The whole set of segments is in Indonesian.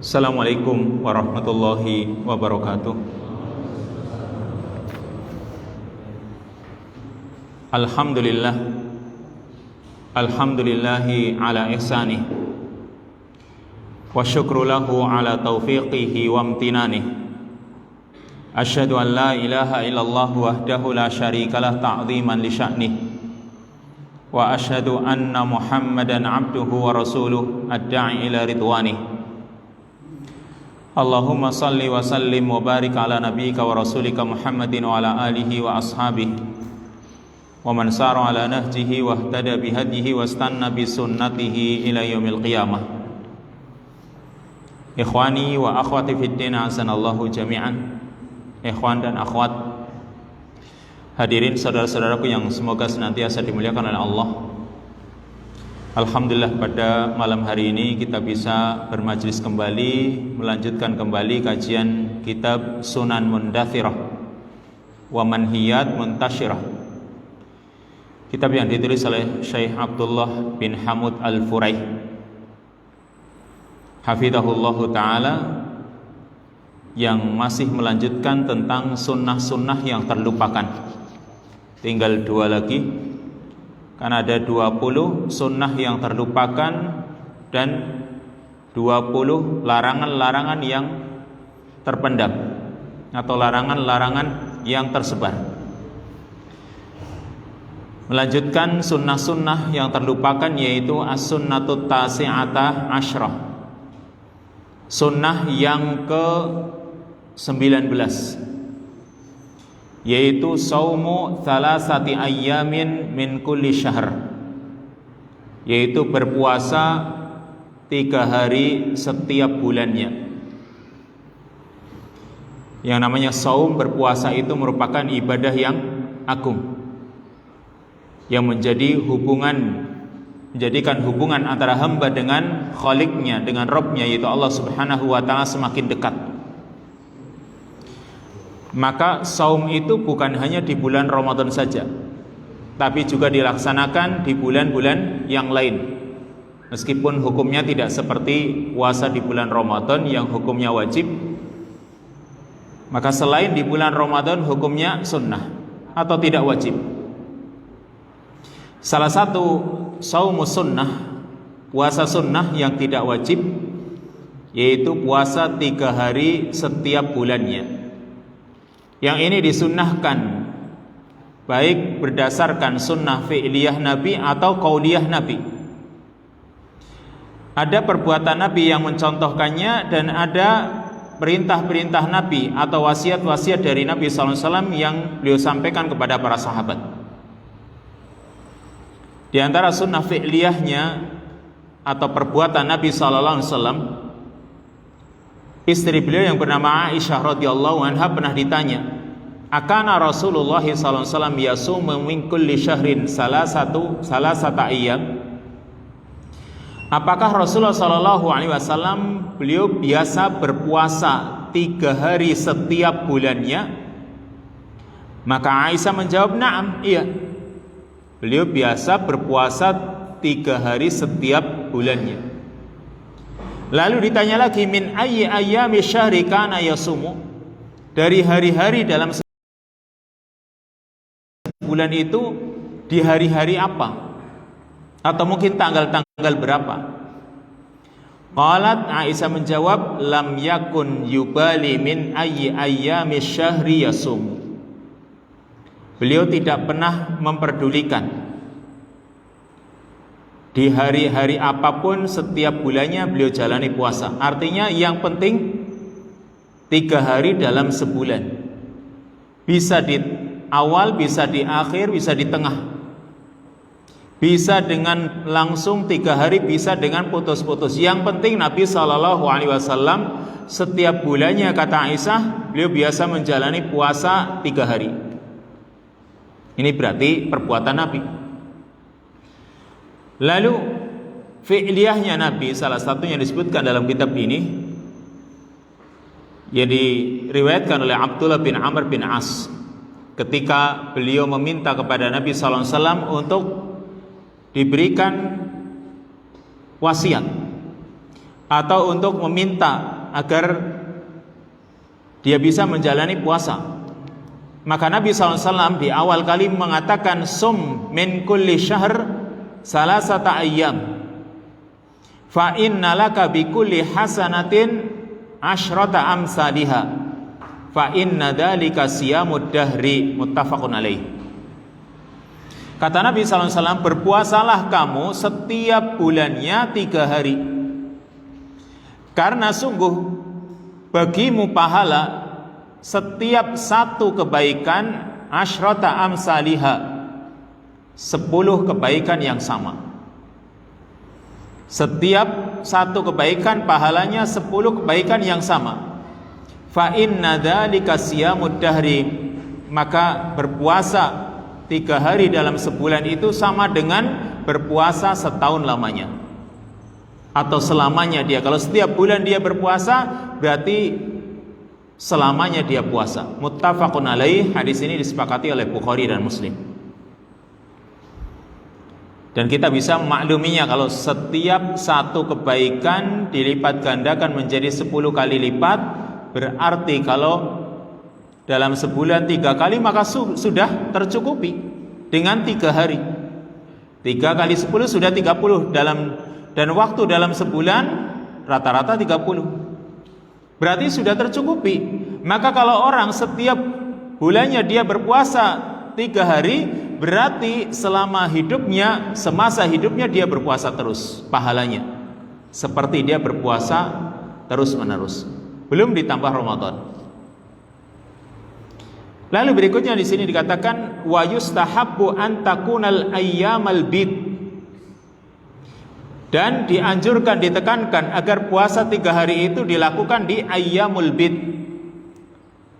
Assalamualaikum warahmatullahi wabarakatuh. Alhamdulillah, alhamdulillahi ala ihsanih, wa syukru lahu ala taufiqihi wa amtinanih. Asyhadu an la ilaha illallah wahdahu la syarikalah ta'ziman li sya'nih, wa asyhadu anna Muhammadan abduhu wa rasuluh ad-da'i ila ridwanih. Allahumma salli wa sallim wa barik ala nabiyyika wa rasulika Muhammadin wa ala alihi wa ashabihi wa man sara ala nahjihi wa ihtada bihadihi wa istanna bi sunnatihi ila yaumil qiyamah. Ikhwani wa akhwati fid din, azanallahu jami'an. Ikhwan dan akhwat, hadirin saudara-saudaraku yang semoga senantiasa dimuliakan oleh Allah. Alhamdulillah, pada malam hari ini kita bisa bermajlis kembali, melanjutkan kembali kajian kitab Sunan Mundathirah wa Manhiyat Muntashirah, kitab yang ditulis oleh Syekh Abdullah bin Hamud Al-Furai hafidhahullahu ta'ala, yang masih melanjutkan tentang sunnah-sunnah yang terlupakan. Tinggal 2 lagi, karena ada 20 sunnah yang terlupakan dan 20 larangan-larangan yang terpendam atau larangan-larangan yang tersebar. Melanjutkan sunnah-sunnah yang terlupakan, yaitu as-sunnatut tasi'atah asyrah, sunnah yang ke-19, yaitu saumu thalathati ayyamin min kulli syahr, yaitu berpuasa 3 hari setiap bulannya. Yang namanya saum, berpuasa, itu merupakan ibadah yang agung, yang menjadikan hubungan antara hamba dengan Khaliqnya, dengan Rabbnya, yaitu Allah Subhanahu wa ta'ala, semakin dekat. Maka saum itu bukan hanya di bulan Ramadan saja, tapi juga dilaksanakan di bulan-bulan yang lain, meskipun hukumnya tidak seperti puasa di bulan Ramadan yang hukumnya wajib. Maka selain di bulan Ramadan hukumnya sunnah atau tidak wajib. Salah satu saumus sunnah, puasa sunnah yang tidak wajib, yaitu puasa 3 hari setiap bulannya. Yang ini disunnahkan baik berdasarkan sunnah fi'liyah Nabi atau qauliyah Nabi. Ada perbuatan Nabi yang mencontohkannya, dan ada perintah-perintah Nabi atau wasiat-wasiat dari Nabi SAW yang beliau sampaikan kepada para sahabat. Di antara sunnah fi'liyahnya atau perbuatan Nabi SAW, istri beliau yang bernama Aisyah radhiyallahu anha pernah ditanya, akana Rasulullah sallallahu alaihi wasallam yasumu min kulli syahrin salasata ayyam? Apakah Rasulullah sallallahu alaihi wasallam beliau biasa berpuasa 3 hari setiap bulannya? Maka Aisyah menjawab, na'am, iya. Beliau biasa berpuasa 3 hari setiap bulannya. Lalu ditanya lagi, min ayyi ayyami syahri kana yasumu? Dari hari-hari dalam bulan itu, di hari-hari apa? Atau mungkin tanggal-tanggal berapa? Qalat, Aisyah menjawab, lam yakun yubali min ayyi ayyami syahri yasumu. Beliau tidak pernah memperdulikan di hari-hari apapun setiap bulannya beliau jalani puasa. Artinya yang penting 3 hari dalam sebulan, bisa di awal, bisa di akhir, bisa di tengah, bisa dengan langsung 3 hari, bisa dengan putus-putus. Yang penting Nabi SAW setiap bulannya, kata Aisyah, beliau biasa menjalani puasa 3 hari. Ini berarti perbuatan Nabi. Lalu fi'liyahnya Nabi, salah satunya disebutkan dalam kitab ini, yang diriwayatkan oleh Abdullah bin Amr bin As, ketika beliau meminta kepada Nabi SAW untuk diberikan wasiat atau untuk meminta agar dia bisa menjalani puasa. Maka Nabi SAW di awal kali mengatakan sum min kulli syahr salasata ayyam fa inna laka bi kulli hasanatin asyrata amsalihha fa inna dzalika siyamud dahri, muttafaqun alaih. Kata Nabi SAW, berpuasalah kamu setiap bulannya 3 hari, karena sungguh bagimu pahala setiap satu kebaikan asyrata amsalihha, 10 kebaikan yang sama. Setiap satu kebaikan pahalanya 10 kebaikan yang sama. Fa inna dzalika siyamud dahri, maka berpuasa 3 hari dalam sebulan itu sama dengan berpuasa setahun lamanya, atau selamanya dia. Kalau setiap bulan dia berpuasa, berarti selamanya dia puasa. Muttafaqun alaih. Hadis ini disepakati oleh Bukhari dan Muslim. Dan kita bisa memakluminya kalau setiap satu kebaikan dilipat gandakan menjadi 10 kali lipat, berarti kalau dalam sebulan 3 kali, maka sudah tercukupi dengan 3 hari. 3 kali 10 sudah 30 dan waktu dalam sebulan rata-rata 30. Berarti sudah tercukupi. Maka kalau orang setiap bulannya dia berpuasa 3 hari, berarti selama hidupnya, semasa hidupnya dia berpuasa terus pahalanya, seperti dia berpuasa terus menerus, belum ditambah Ramadan. Lalu berikutnya di sini dikatakan wa yustahabbu an takunal ayyamal bid, dan dianjurkan, ditekankan agar puasa 3 hari itu dilakukan di ayyamul bid,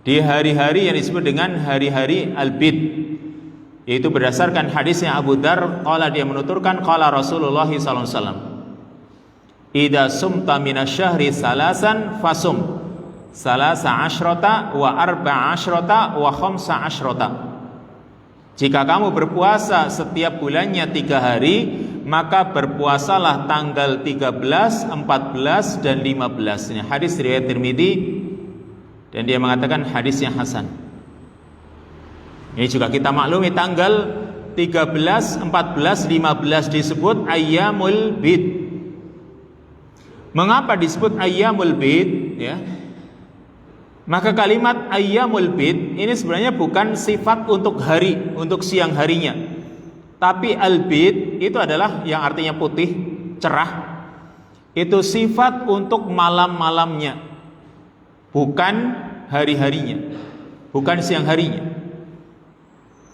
di hari-hari yang disebut dengan hari-hari al-bid, yaitu berdasarkan hadisnya Abu Dzar, qala, dia menuturkan, qala Rasulullah sallallahu alaihi wasallam, idza sumta minasyahri salasan fasum salasa asyrata wa arba'a asyrata wa khamsa asyrata. Jika kamu berpuasa setiap bulannya 3 hari, maka berpuasalah tanggal 13, 14 dan 15. Ini hadis riwayat Tirmidzi dan dia mengatakan hadisnya hasan. Ini juga kita maklumi tanggal 13, 14, 15 disebut ayyamul bid. Mengapa disebut ayyamul bid? Ya. Maka kalimat ayyamul bid ini sebenarnya bukan sifat untuk hari, untuk siang harinya. Tapi al-bid itu adalah yang artinya putih, cerah. Itu sifat untuk malam-malamnya, bukan hari-harinya, bukan siang harinya.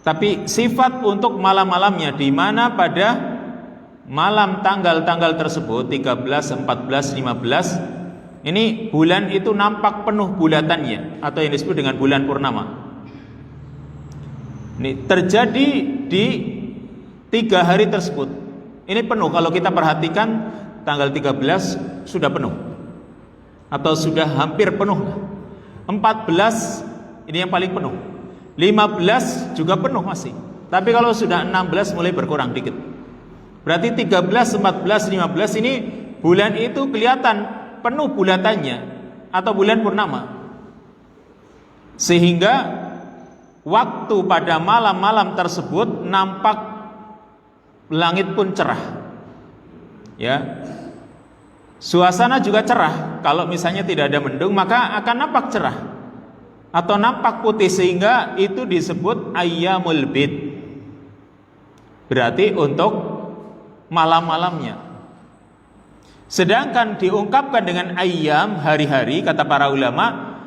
Tapi sifat untuk malam-malamnya, di mana pada malam tanggal-tanggal tersebut 13, 14, 15 ini bulan itu nampak penuh bulatannya, atau yang disebut dengan bulan purnama. Ini terjadi di 3 hari tersebut. Ini penuh. Kalau kita perhatikan tanggal 13 sudah penuh, atau sudah hampir penuh. 14 ini yang paling penuh. 15 juga penuh masih. Tapi kalau sudah 16 mulai berkurang dikit. Berarti 13, 14, 15 ini bulan itu kelihatan penuh bulatannya, atau bulan purnama. Sehingga waktu pada malam-malam tersebut nampak langit pun cerah. Ya. Suasana juga cerah. Kalau misalnya tidak ada mendung, maka akan nampak cerah atau nampak putih, sehingga itu disebut ayyamul bid. Berarti untuk malam-malamnya. Sedangkan diungkapkan dengan ayyam, hari-hari, kata para ulama,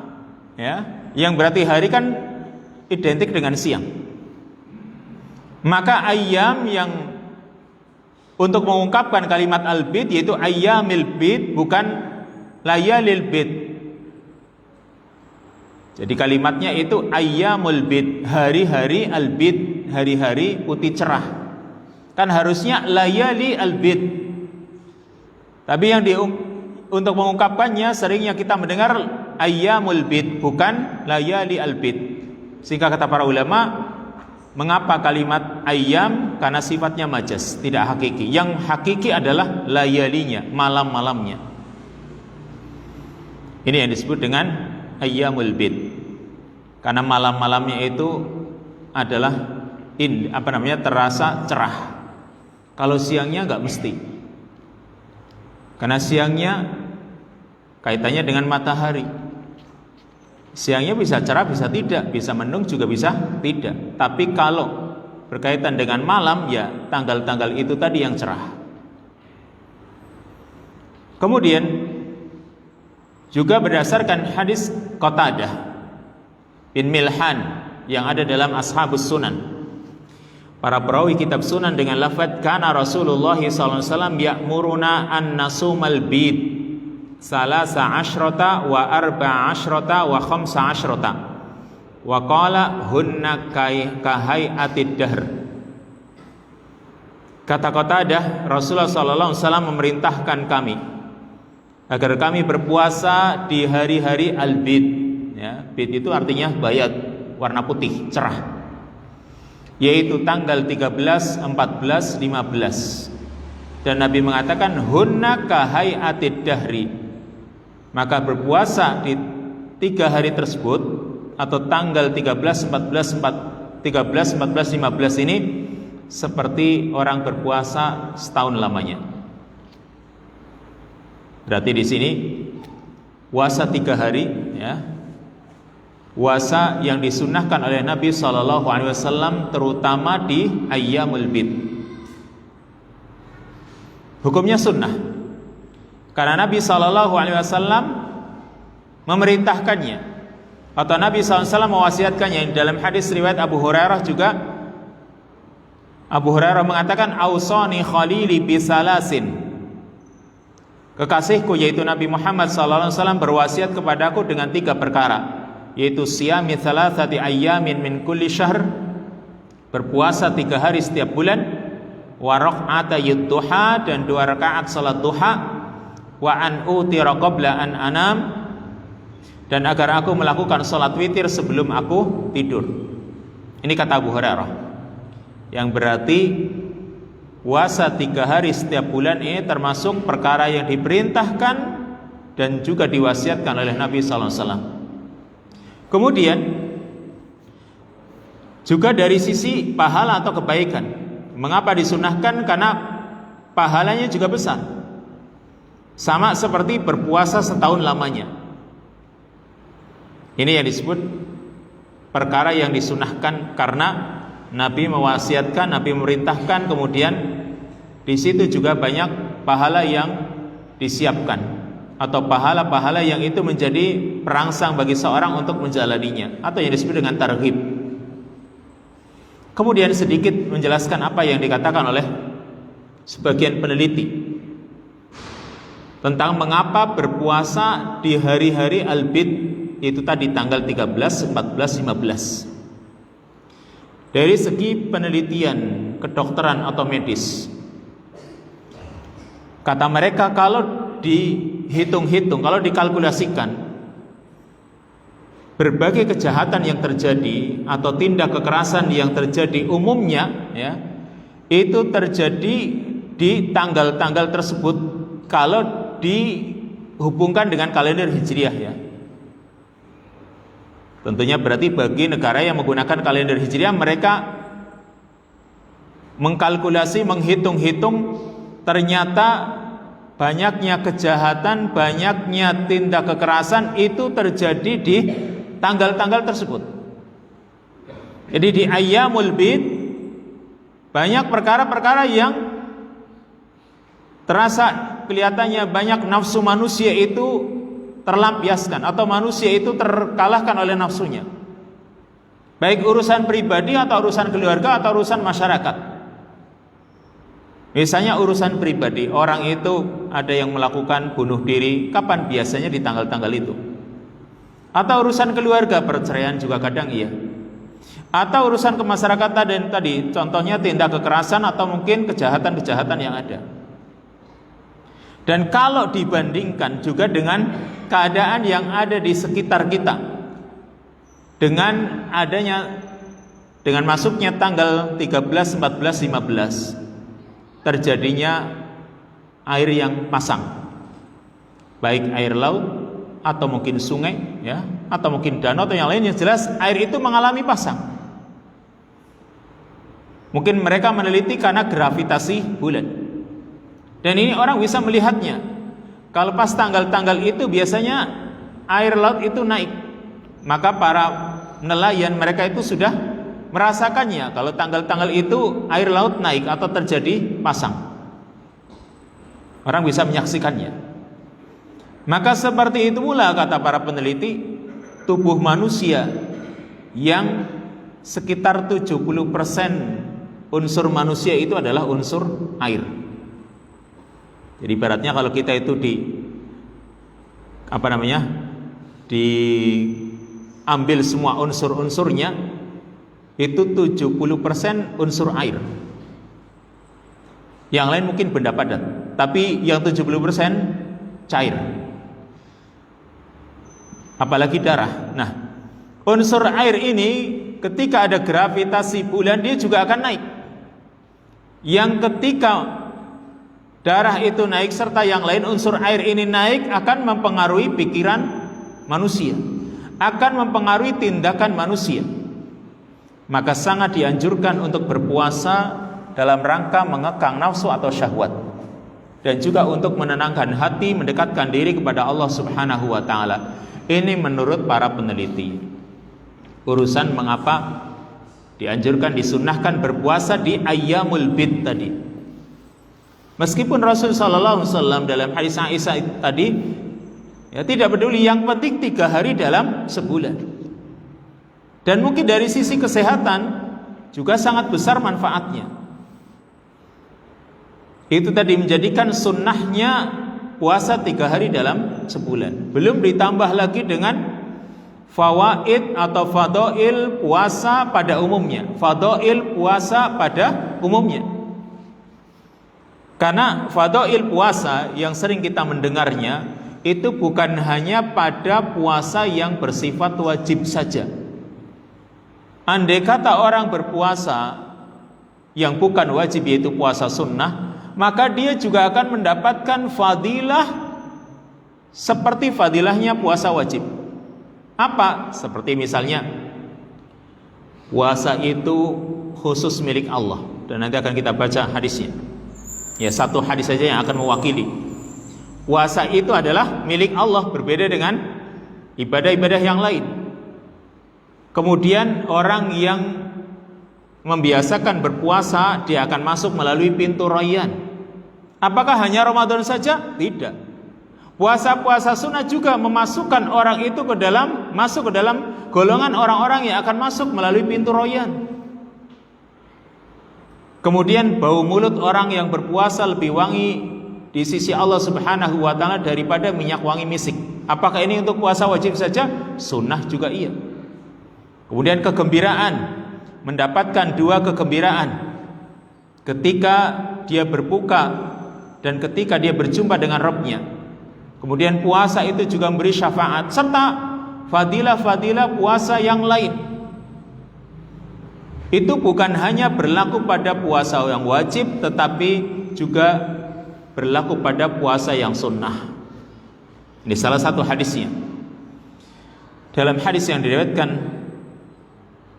ya, yang berarti hari kan identik dengan siang. Maka ayyam yang untuk mengungkapkan kalimat al-bid yaitu ayyamil bid, bukan layalil bid. Jadi kalimatnya itu ayyamul bid, hari-hari al-bid, hari-hari putih cerah. Kan harusnya layali al-bid. Tapi yang untuk mengungkapkannya seringnya kita mendengar ayyamul bid, bukan layali al-bid. Sehingga kata para ulama, mengapa kalimat ayyam? Karena sifatnya majas, tidak hakiki. Yang hakiki adalah layalinya, malam-malamnya. Ini yang disebut dengan ayyamul bid. Karena malam-malamnya itu adalah terasa cerah. Kalau siangnya nggak mesti. Karena siangnya kaitannya dengan matahari. Siangnya bisa cerah, bisa tidak, bisa mendung juga bisa tidak. Tapi kalau berkaitan dengan malam, ya tanggal-tanggal itu tadi yang cerah. Kemudian juga berdasarkan hadis Qatadah bin Milhan yang ada dalam Ashabus Sunan, para perawi kitab Sunan dengan lafaz kana Rasulullah sallallahu alaihi wasallam ya'muruna an nasumal bid salasa asyrata wa arba'a asyrata wa khamsa asyrata wa qala hunna kahayatid dahr. Kata Qatadah, Rasulullah sallallahu alaihi wasallam memerintahkan kami agar kami berpuasa di hari-hari al-bid, ya, bid itu artinya bayat, warna putih, cerah, yaitu tanggal 13, 14, 15. Dan Nabi mengatakan hunna kahayatid dahri, maka berpuasa di 3 hari tersebut atau tanggal 13, 14, 15 ini seperti orang berpuasa setahun lamanya. Berarti di sini puasa 3 hari, ya, puasa yang disunnahkan oleh Nabi Shallallahu Alaihi Wasallam terutama di ayyamul bid. Hukumnya sunnah karena Nabi Shallallahu Alaihi Wasallam memerintahkannya atau Nabi SAW mewasiatkannya. Dalam hadis riwayat Abu Hurairah juga, Abu Hurairah mengatakan ausani khalili bisalasin, kekasihku yaitu Nabi Muhammad SAW berwasiat kepadaku dengan 3 perkara, yaitu siyami thalathati ayyamin min kulli syahr, berpuasa 3 hari setiap bulan, wa rak'atayid duha, dan 2 rakaat salat duha, wa an utira qabla an anam, dan agar aku melakukan salat witir sebelum aku tidur. Ini kata Abu Hurairah, yang berarti puasa 3 hari setiap bulan ini termasuk perkara yang diperintahkan dan juga diwasiatkan oleh Nabi sallallahu alaihi wasallam. Kemudian juga dari sisi pahala atau kebaikan, mengapa disunahkan? Karena pahalanya juga besar, sama seperti berpuasa setahun lamanya. Ini yang disebut perkara yang disunahkan karena Nabi mewasiatkan, Nabi memerintahkan, kemudian di situ juga banyak pahala yang disiapkan atau pahala-pahala yang itu menjadi perangsang bagi seorang untuk menjalaninya atau yang disebut dengan targhib. Kemudian sedikit menjelaskan apa yang dikatakan oleh sebagian peneliti tentang mengapa berpuasa di hari-hari al-bid, yaitu tadi tanggal 13, 14, 15. Dari segi penelitian kedokteran atau medis, kata mereka kalau dihitung-hitung, kalau dikalkulasikan, berbagai kejahatan yang terjadi atau tindak kekerasan yang terjadi umumnya, ya, itu terjadi di tanggal-tanggal tersebut kalau dihubungkan dengan kalender Hijriah, ya. Tentunya berarti bagi negara yang menggunakan kalender Hijriah, mereka mengkalkulasi, menghitung-hitung, ternyata banyaknya kejahatan, banyaknya tindak kekerasan itu terjadi di tanggal-tanggal tersebut. Jadi di ayyamul bid banyak perkara-perkara yang terasa kelihatannya banyak nafsu manusia itu terlampiaskan atau manusia itu terkalahkan oleh nafsunya, baik urusan pribadi atau urusan keluarga atau urusan masyarakat. Misalnya urusan pribadi, orang itu ada yang melakukan bunuh diri, kapan? Biasanya di tanggal-tanggal itu. Atau urusan keluarga, perceraian juga kadang iya. Atau urusan kemasyarakatan dan tadi contohnya tindak kekerasan atau mungkin kejahatan-kejahatan yang ada. Dan kalau dibandingkan juga dengan keadaan yang ada di sekitar kita, dengan masuknya tanggal 13, 14, 15, terjadinya air yang pasang, baik air laut atau mungkin sungai, ya, atau mungkin danau atau yang lain, yang jelas air itu mengalami pasang. Mungkin mereka meneliti karena gravitasi bulan. Dan ini orang bisa melihatnya. Kalau pas tanggal-tanggal itu biasanya air laut itu naik. Maka para nelayan mereka itu sudah merasakannya kalau tanggal-tanggal itu air laut naik atau terjadi pasang. Orang bisa menyaksikannya. Maka seperti itu pula kata para peneliti, tubuh manusia yang sekitar 70% unsur manusia itu adalah unsur air. Jadi ibaratnya kalau kita itu diambil semua unsur-unsurnya, itu 70% unsur air. Yang lain mungkin benda padat, tapi yang 70% cair. Apalagi darah. Nah, unsur air ini ketika ada gravitasi bulan dia juga akan naik. Yang ketika darah itu naik serta yang lain unsur air ini naik akan mempengaruhi pikiran manusia, akan mempengaruhi tindakan manusia. Maka sangat dianjurkan untuk berpuasa dalam rangka mengekang nafsu atau syahwat, dan juga untuk menenangkan hati, mendekatkan diri kepada Allah Subhanahu wa taala. Ini menurut para peneliti. Urusan mengapa dianjurkan, disunnahkan berpuasa di ayyamul bid tadi. Meskipun Rasul sallallahu alaihi wasallam dalam hadis Aisyah tadi ya tidak peduli, yang penting 3 hari dalam sebulan. Dan mungkin dari sisi kesehatan juga sangat besar manfaatnya. Itu tadi menjadikan sunnahnya puasa 3 hari dalam sebulan. Belum ditambah lagi dengan fawaid atau fadail puasa pada umumnya. Fadail puasa pada umumnya. Karena fadail puasa yang sering kita mendengarnya itu bukan hanya pada puasa yang bersifat wajib saja. Andai kata orang berpuasa yang bukan wajib, yaitu puasa sunnah, maka dia juga akan mendapatkan fadilah seperti fadilahnya puasa wajib. Apa? Seperti misalnya puasa itu khusus milik Allah, dan nanti akan kita baca hadisnya. Ya, satu hadis saja yang akan mewakili. Puasa itu adalah milik Allah, berbeda dengan ibadah-ibadah yang lain. Kemudian orang yang membiasakan berpuasa, dia akan masuk melalui pintu Rayyan. Apakah hanya Ramadan saja? Tidak. Puasa-puasa sunnah juga memasukkan orang itu masuk ke dalam golongan orang-orang yang akan masuk melalui pintu Rayyan. Kemudian bau mulut orang yang berpuasa lebih wangi di sisi Allah Subhanahu wa taala daripada minyak wangi misik. Apakah ini untuk puasa wajib saja? Sunnah juga iya. Kemudian kegembiraan, mendapatkan 2 kegembiraan ketika dia berbuka dan ketika dia berjumpa dengan Rabb-Nya. Kemudian puasa itu juga memberi syafaat serta fadilah-fadilah puasa yang lain. Itu bukan hanya berlaku pada puasa yang wajib, tetapi juga berlaku pada puasa yang sunnah. Ini salah satu hadisnya. Dalam hadis yang diriwayatkan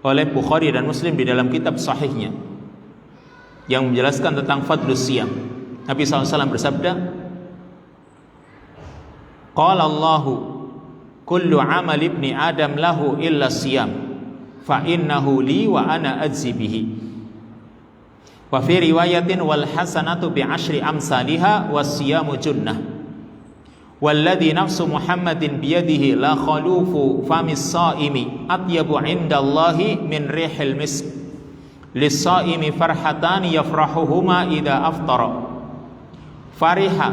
oleh Bukhari dan Muslim di dalam kitab sahihnya yang menjelaskan tentang fadlus siyam, Nabi SAW bersabda, qala Allahu kullu amal ibni Adam lahu illa siyam fa innahu li wa ana ajzi bihi. Wa fi riwayatin wal hasanatu bi asyri amsalha was siyamu junnah. Walladhi nafsu Muhammadin biyadihi la khalufu famis saimi atyabu indallahi min rihil misk lis-saimi farhatani yafrahuhuma idha aftara fariha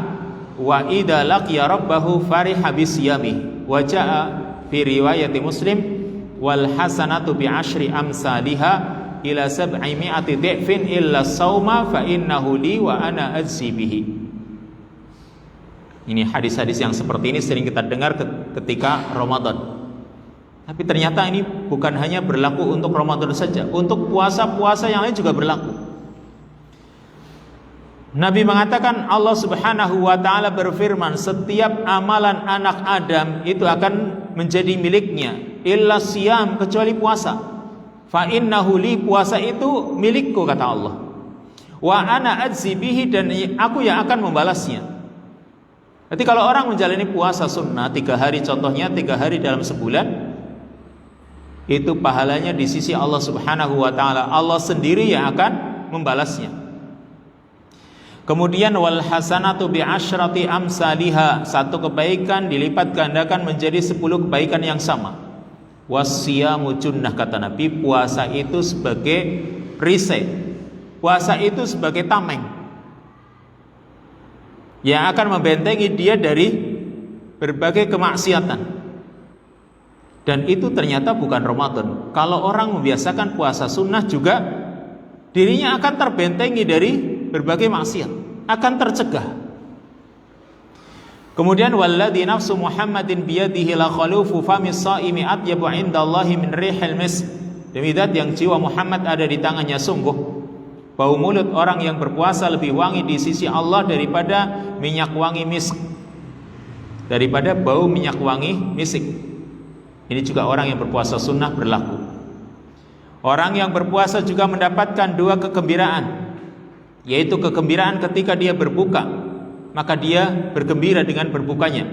wa idha laqiya rabbahu fariha bisyami. Wa jaa fi riwayati Muslim wal hasanatu bi asyri amsalha ila 700 dhifin illa sauma fa innahu li wa ana ajzi bihi. Ini hadis-hadis yang seperti ini sering kita dengar ketika Ramadan. Tapi ternyata ini bukan hanya berlaku untuk Ramadan saja, untuk puasa-puasa yang lain juga berlaku. Nabi mengatakan Allah Subhanahu wa taala berfirman, setiap amalan anak Adam itu akan menjadi miliknya, illa siyam, kecuali puasa. Fa innahu li, puasa itu milikku, kata Allah. Wa ana ajzi bihi, dan aku yang akan membalasnya. Jadi kalau orang menjalani puasa sunnah 3 hari, contohnya 3 hari dalam sebulan, itu pahalanya di sisi Allah Subhanahu wa taala. Allah sendiri yang akan membalasnya. Kemudian wal hasanatu bi asyrati amsalihha, satu kebaikan dilipat gandakan menjadi 10 kebaikan yang sama. Wasiyamu junnah, kata Nabi, puasa itu sebagai perisai, puasa itu sebagai tameng yang akan membentengi dia dari berbagai kemaksiatan. Dan itu ternyata bukan Ramadan. Kalau orang membiasakan puasa sunnah juga, dirinya akan terbentengi dari berbagai maksiat, akan tercegah. Kemudian walladzi nafsu Muhammadin biyadihi la khalufu famis shaimi atyabu indallahi min rihil misk, demi zat yang jiwa Muhammad ada di tangannya, sungguh bau mulut orang yang berpuasa lebih wangi di sisi Allah daripada minyak wangi misk, daripada bau minyak wangi misik. Ini juga orang yang berpuasa sunnah berlaku. Orang yang berpuasa juga mendapatkan 2 kegembiraan, yaitu kegembiraan ketika dia berbuka, maka dia bergembira dengan berbukanya,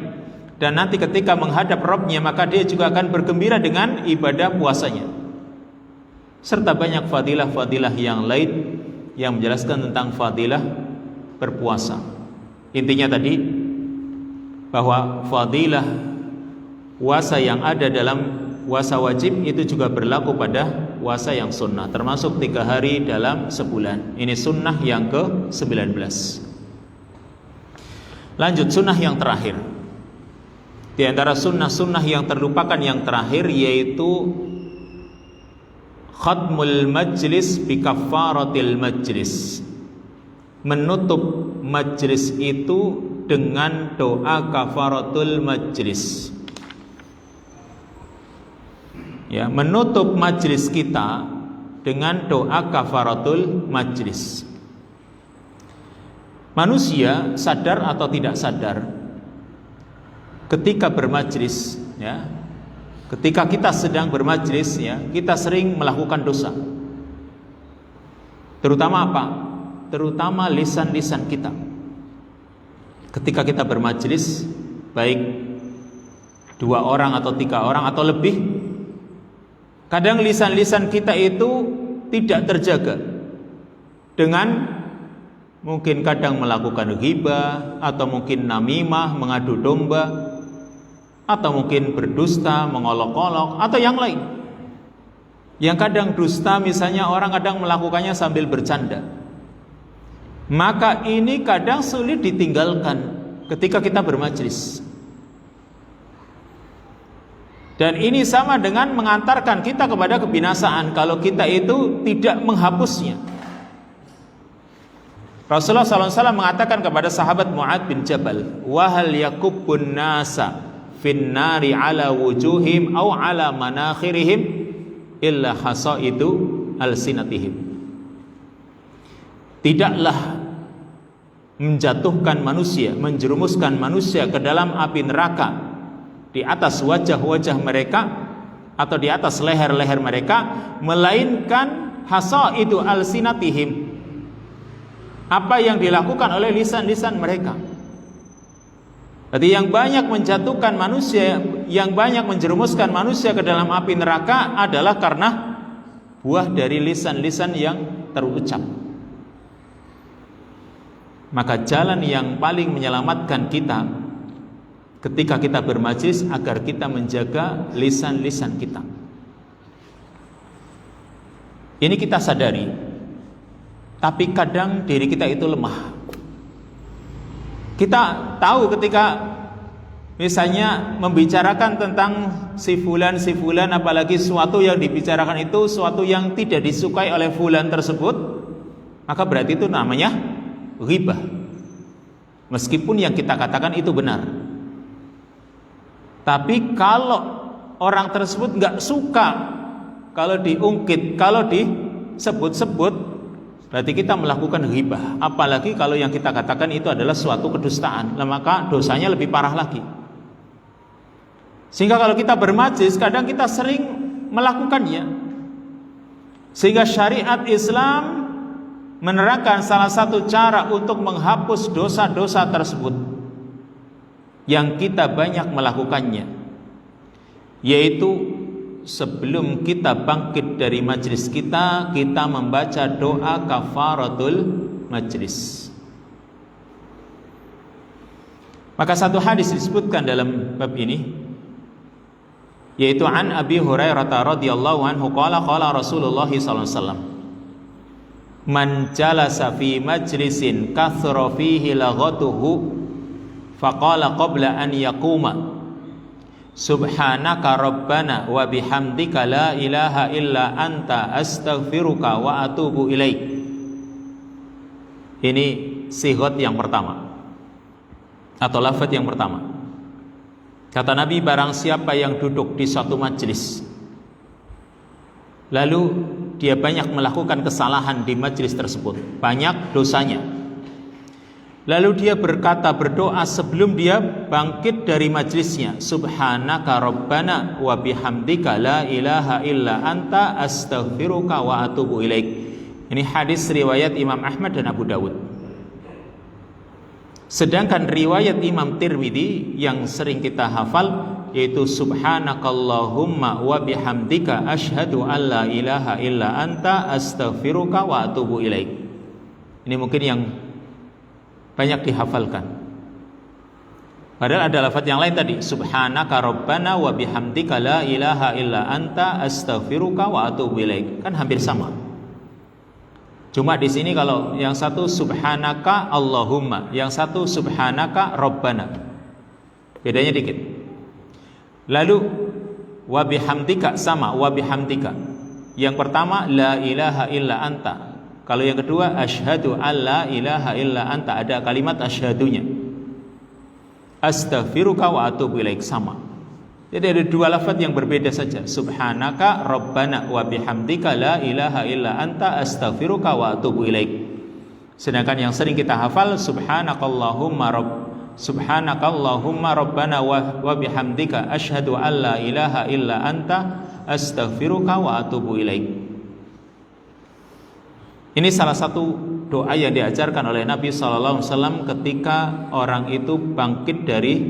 dan nanti ketika menghadap Rabbnya, maka dia juga akan bergembira dengan ibadah puasanya, serta banyak fadilah-fadilah yang lain yang menjelaskan tentang fadilah berpuasa. Intinya tadi bahwa fadilah puasa yang ada dalam puasa wajib itu juga berlaku pada puasa yang sunnah, termasuk 3 hari dalam sebulan. Ini sunnah yang ke-19. Lanjut, sunnah yang terakhir. Di antara sunnah-sunnah yang terlupakan yang terakhir, yaitu khatmul majlis bi kaffaratil majlis, menutup majlis itu dengan doa kafaratul majlis. Ya, menutup majlis kita dengan doa kafaratul majlis. Manusia sadar atau tidak sadar, ketika bermajlis, ya, ketika kita sedang bermajlis, ya, kita sering melakukan dosa. Terutama apa? Terutama lisan-lisan kita. Ketika kita bermajlis, baik 2 orang atau 3 orang atau lebih, kadang lisan-lisan kita itu tidak terjaga, dengan mungkin kadang melakukan ghibah, atau mungkin namimah, mengadu domba, atau mungkin berdusta, mengolok-olok, atau yang lain. Yang kadang dusta misalnya orang kadang melakukannya sambil bercanda. Maka ini kadang sulit ditinggalkan ketika kita bermajlis. Dan ini sama dengan mengantarkan kita kepada kebinasaan kalau kita itu tidak menghapusnya. Rasulullah SAW mengatakan kepada sahabat Mu'ad bin Jabal, "Wahal yakubbun nasa fin nari ala wujuhim au ala manakhirihim illa hasaidu alsinatihim." Tidaklah menjatuhkan manusia, menjerumuskan manusia ke dalam api neraka di atas wajah-wajah mereka atau di atas leher-leher mereka, melainkan hasaidu alsinatihim, apa yang dilakukan oleh lisan-lisan mereka. Jadi yang banyak menjatuhkan manusia, yang banyak menjerumuskan manusia ke dalam api neraka adalah karena buah dari lisan-lisan yang terucap. Maka jalan yang paling menyelamatkan kita ketika kita bermajlis agar kita menjaga lisan-lisan kita. Ini kita sadari, tapi kadang diri kita itu lemah. Kita tahu ketika misalnya membicarakan tentang si fulan, apalagi sesuatu yang dibicarakan itu sesuatu yang tidak disukai oleh fulan tersebut, maka berarti itu namanya ghibah, meskipun yang kita katakan itu benar. Tapi kalau orang tersebut nggak suka kalau diungkit, kalau disebut-sebut, berarti kita melakukan ghibah. Apalagi kalau yang kita katakan itu adalah suatu kedustaan, maka dosanya lebih parah lagi. Sehingga kalau kita bermajlis, kadang kita sering melakukannya. Sehingga syariat Islam menerangkan salah satu cara untuk menghapus dosa-dosa tersebut yang kita banyak melakukannya, yaitu sebelum kita bangkit dari majlis kita membaca doa kafaratul majlis. Maka satu hadis disebutkan dalam bab ini, yaitu an Abi Hurairah radhiyallahu anhu qala Rasulullah sallallahu alaihi wasallam, man jalasa fi majlisin kathra fihi laghatuhu faqala qabla an yaquma subhanaka rabbana wa bihamdika la ilaha illa anta astaghfiruka wa atubu ilaik. Ini sigot yang pertama atau lafaz yang pertama. Kata Nabi, barang siapa yang duduk di suatu majlis lalu dia banyak melakukan kesalahan di majlis tersebut, banyak dosanya, lalu dia berdoa sebelum dia bangkit dari majlisnya, subhanaka rabbana wa bihamdika la ilaha illa anta astaghfiruka wa atubu ilaik. Ini hadis riwayat Imam Ahmad dan Abu Dawud. Sedangkan riwayat Imam Tirmidzi yang sering kita hafal, yaitu subhanakallahumma wa bihamdika asyhadu an la ilaha illa anta astaghfiruka wa atubu ilaik. Ini mungkin yang banyak dihafalkan. Padahal ada lafaz yang lain tadi, subhanaka rabbana wa bihamdika la ilaha illa anta astaghfiruka wa atubu ilaik. Kan hampir sama. Cuma di sini kalau yang satu subhanaka Allahumma, yang satu subhanaka Rabbana, bedanya dikit. Lalu wa bihamdika sama, wa bihamdika. Yang pertama la ilaha illa anta. Kalau yang kedua asyhadu alla ilaha illa anta, ada kalimat asyhadunya. Astaghfiruka wa atubu ilaik, sama. Jadi ada dua lafaz yang berbeda saja. Subhanaka Rabbana wa bihamdika la ilaha illa anta astaghfiruka wa atubu ilaik. Sedangkan yang sering kita hafal subhanakallahumma Rabbana wa bihamdika asyhadu an la ilaha illa anta astaghfiruka wa atubu ilaik. Ini salah satu doa yang diajarkan oleh Nabi sallallahu alaihi wasallam ketika orang itu bangkit dari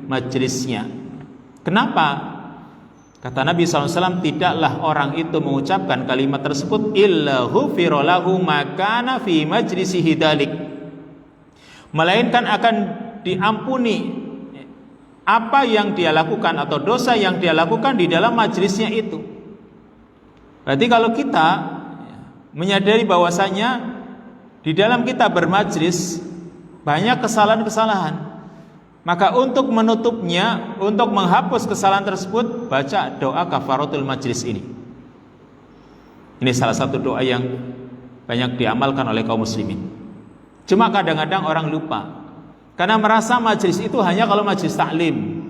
majlisnya. Kenapa? Kata Nabi SAW, tidaklah orang itu mengucapkan kalimat tersebut illa ghufira lahu ma kana fi majlisihi dzalik, melainkan akan diampuni apa yang dia lakukan atau dosa yang dia lakukan di dalam majlisnya itu. Berarti kalau kita menyadari bahwasanya di dalam kita bermajlis banyak kesalahan-kesalahan, maka untuk menutupnya, untuk menghapus kesalahan tersebut, baca doa kafaratul majlis ini. Ini salah satu doa yang banyak diamalkan oleh kaum muslimin. Cuma kadang-kadang orang lupa, karena merasa majlis itu hanya kalau majlis taklim,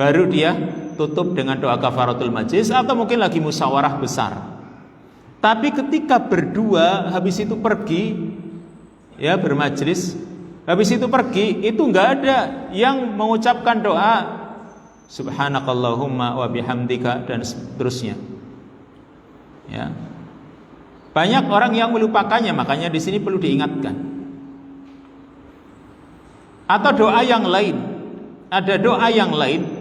baru dia tutup dengan doa kafaratul majlis, atau mungkin lagi musyawarah besar. Tapi ketika berdua, habis itu pergi, ya bermajlis, habis itu pergi, itu enggak ada yang mengucapkan doa subhanakallahumma wa bihamdika dan seterusnya. Ya. Banyak orang yang melupakannya, makanya di sini perlu diingatkan. Atau doa yang lain, ada doa yang lain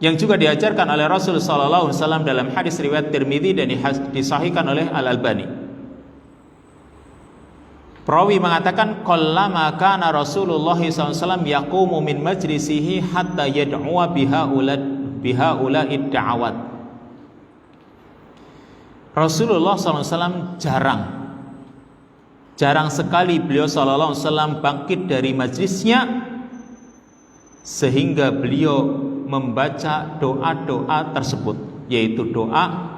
yang juga diajarkan oleh Rasul sallallahu alaihi wasallam dalam hadis riwayat Tirmidzi dan disahihkan oleh Al-Albani. Perawi mengatakan qallama kana Rasulullah SAW yaqumu min majlisihi hatta yad'uwa bihaula'id da'awat. Rasulullah SAW jarang sekali beliau SAW bangkit dari majlisnya sehingga beliau membaca doa-doa tersebut, yaitu doa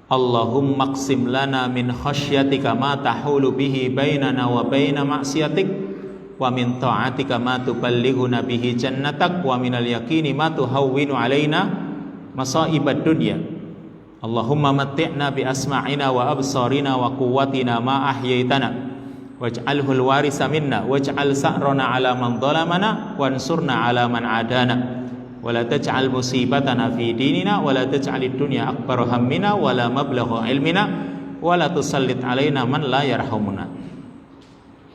Allahumma qsim lana min khasyatika ma tahulu bihi bainana wa baina ma'siyatik wa min ta'atika ma tuballighuna bihi jannatak wa minal yaqini ma tuhawwinu alaina masaibad dunya Allahumma matti'na bi asma'ina wa absarina wa quwwatina ma ahyaitana waj'alhu al-warisa minna waj'al sa'rana 'ala man dhalamana wansurna 'ala man 'adana wa la taj'al musibatana fi dinina wa la taj'alid dunya akbar hammina wa la mablagha ilmina wa la tusallit 'alaina man la yarhamuna.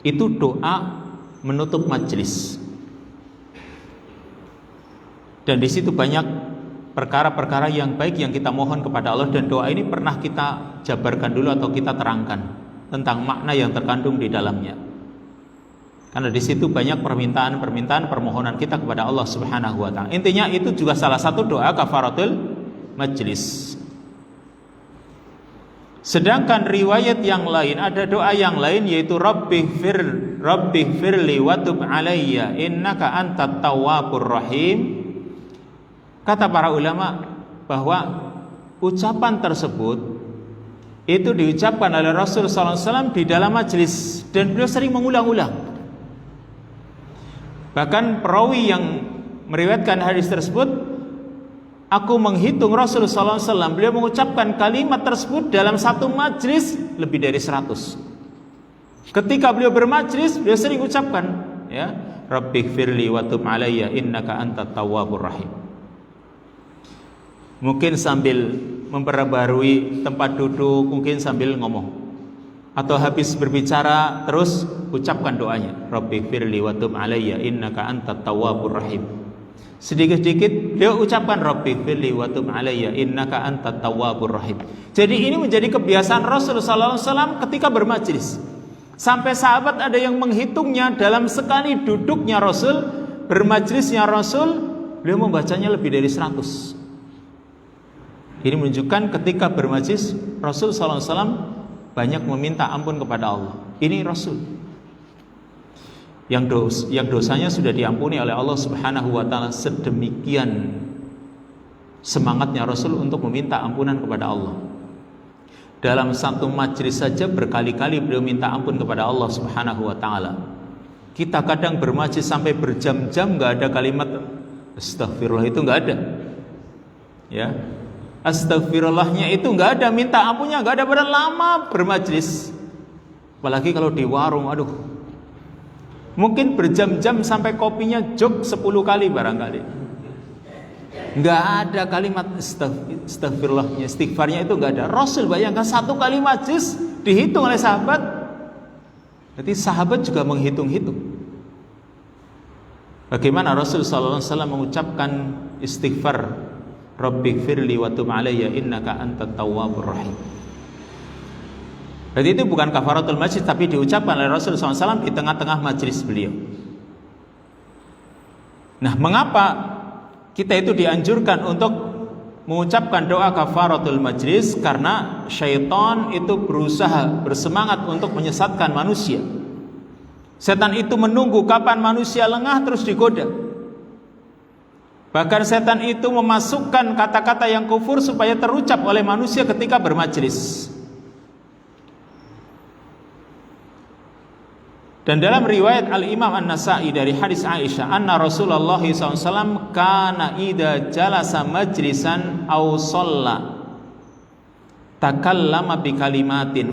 Itu doa menutup majelis. Dan di situ banyak perkara-perkara yang baik yang kita mohon kepada Allah, dan doa ini pernah kita jabarkan dulu atau kita terangkan tentang makna yang terkandung di dalamnya. Karena di situ banyak permintaan permohonan kita kepada Allah Subhanahu wa taala. Intinya itu juga salah satu doa kafaratul majlis. Sedangkan riwayat yang lain, ada doa yang lain, yaitu Rabbighfirli wa tub alayya innaka antat tawwabur rahim. Kata para ulama bahwa ucapan tersebut itu diucapkan oleh Rasul sallallahu alaihi wasallam di dalam majelis, dan beliau sering mengulang-ulang. Bahkan perawi yang meriwayatkan hadis tersebut, aku menghitung Rasul sallallahu alaihi wasallam beliau mengucapkan kalimat tersebut dalam satu majelis lebih dari 100. Ketika beliau bermajelis, beliau sering ucapkan, ya, Rabbighfirli wa tub alayya innaka antat tawwabur rahim. Mungkin sambil memperbarui tempat duduk, mungkin sambil ngomong, atau habis berbicara terus ucapkan doanya, Rabbighfirli wa tub alayya innaka antat tawwabur rahim. Sedikit-sedikit dia ucapkan Rabbighfirli wa tub alayya innaka antat tawwabur rahim. Jadi ini menjadi kebiasaan Rasul sallallahu alaihi wasallam ketika bermajelis. Sampai sahabat ada yang menghitungnya, dalam sekali duduknya Rasul, bermajelisnya Rasul, beliau membacanya lebih dari 100. Ini menunjukkan ketika bermajlis Rasul sallallahu alaihi wasallam banyak meminta ampun kepada Allah. Ini Rasul yang dosanya sudah diampuni oleh Allah Subhanahu wa taala. Sedemikian semangatnya Rasul untuk meminta ampunan kepada Allah. Dalam satu majlis saja berkali-kali beliau minta ampun kepada Allah Subhanahu wa taala. Kita kadang bermajlis sampai berjam-jam enggak ada kalimat astagfirullah, itu enggak ada. Ya. Astagfirullahnya itu enggak ada, minta ampunnya enggak ada, pada lama bermajlis. Apalagi kalau di warung, aduh, mungkin berjam-jam sampai kopinya jog 10 kali barangkali. Enggak ada kalimat astagfirullahnya, istighfarnya itu enggak ada. Rasul bayangkan satu kali majlis dihitung oleh sahabat. Berarti sahabat juga menghitung-hitung. Bagaimana Rasul sallallahu alaihi wasallam mengucapkan istighfar, Rabbighfirli wa tub alayya innaka antat tawwabur rahim. Jadi itu bukan kafaratul majlis, tapi diucapkan oleh Rasul SAW di tengah-tengah majlis beliau. Nah, mengapa kita itu dianjurkan untuk mengucapkan doa kafaratul majlis? Karena syaitan itu berusaha, bersemangat untuk menyesatkan manusia. Setan itu menunggu kapan manusia lengah terus digoda. Bahkan setan itu memasukkan kata-kata yang kufur supaya terucap oleh manusia ketika bermajlis. Dan dalam riwayat Al-Imam An-Nasa'i dari hadis Aisyah, anna Rasulullah SAW kana idza jalasa majlisan aw shalla takallama bi kalimatin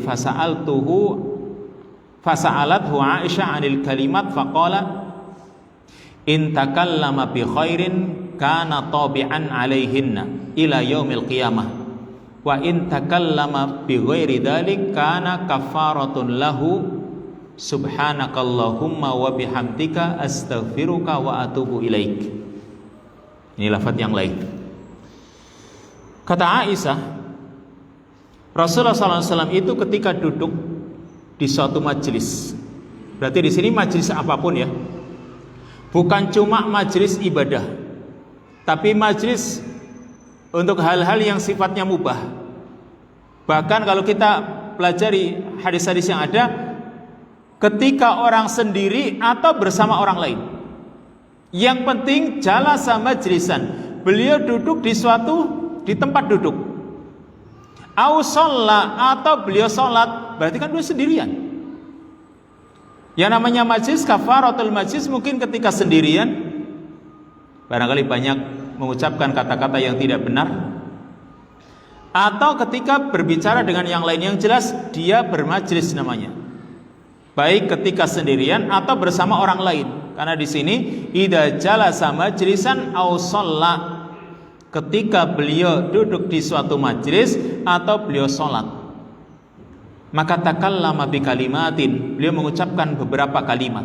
fasa'alathu Aisyah 'anil kalimat faqala in takallama bi khairin kana tabi'an 'alaihinna ila yaumil qiyamah wa in takallama bi ghairi dzalik kana kafaratun lahu subhanakallahumma wa bihamdika astaghfiruka wa atubu ilaik. Ini lafaz yang lain. Kata Aisyah, Rasulullah SAW itu ketika duduk di suatu majelis, berarti di sini majelis apapun ya, bukan cuma majelis ibadah, tapi majelis untuk hal-hal yang sifatnya mubah. Bahkan kalau kita pelajari hadis-hadis yang ada, ketika orang sendiri atau bersama orang lain, yang penting jalasa majlisan, beliau duduk di tempat duduk. Au sholla, atau beliau sholat, berarti kan beliau sendirian. Yang namanya majlis, kafaratul majlis, mungkin ketika sendirian barangkali banyak mengucapkan kata-kata yang tidak benar, atau ketika berbicara dengan yang lain, yang jelas dia bermajlis namanya. Baik ketika sendirian atau bersama orang lain. Karena di sini idza jalasa majlisan aw shalla, ketika beliau duduk di suatu majlis atau beliau sholat, maka takallama bi kalimatin, beliau mengucapkan beberapa kalimat.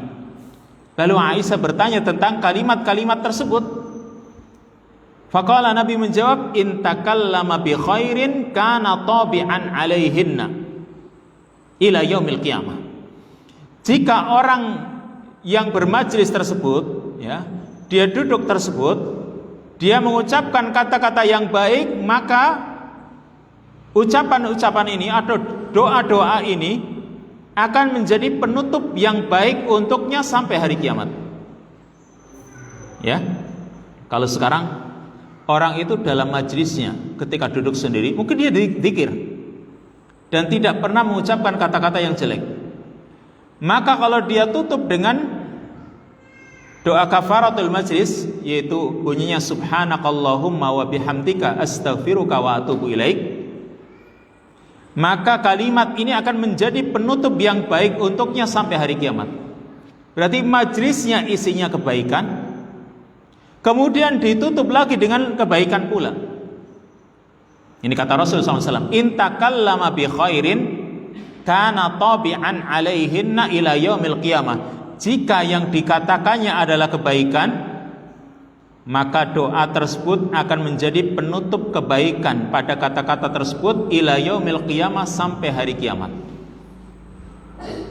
Lalu Aisyah bertanya tentang kalimat-kalimat tersebut. Faqala, Nabi menjawab, in takallama bi khairin kana tabi'an alaihinna ila yaumil qiyamah. Jika orang yang bermajlis tersebut, ya, dia duduk tersebut, dia mengucapkan kata-kata yang baik, maka ucapan-ucapan ini atau doa-doa ini akan menjadi penutup yang baik untuknya sampai hari kiamat. Ya, kalau sekarang orang itu dalam majlisnya ketika duduk sendiri, mungkin dia dzikir dan tidak pernah mengucapkan kata-kata yang jelek. Maka kalau dia tutup dengan doa kafaratul majlis, yaitu bunyinya subhanakallahumma wa bihamdika astaghfiruka wa atubu ilaik, maka kalimat ini akan menjadi penutup yang baik untuknya sampai hari kiamat. Berarti majlisnya isinya kebaikan, kemudian ditutup lagi dengan kebaikan pula. Ini kata Rasulullah SAW, in takallama bi khairin kana tabi'an alaihinna ila yaumil qiyamah. Jika yang dikatakannya adalah kebaikan, maka doa tersebut akan menjadi penutup kebaikan pada kata-kata tersebut ila yaumil qiyamah, sampai hari kiamat.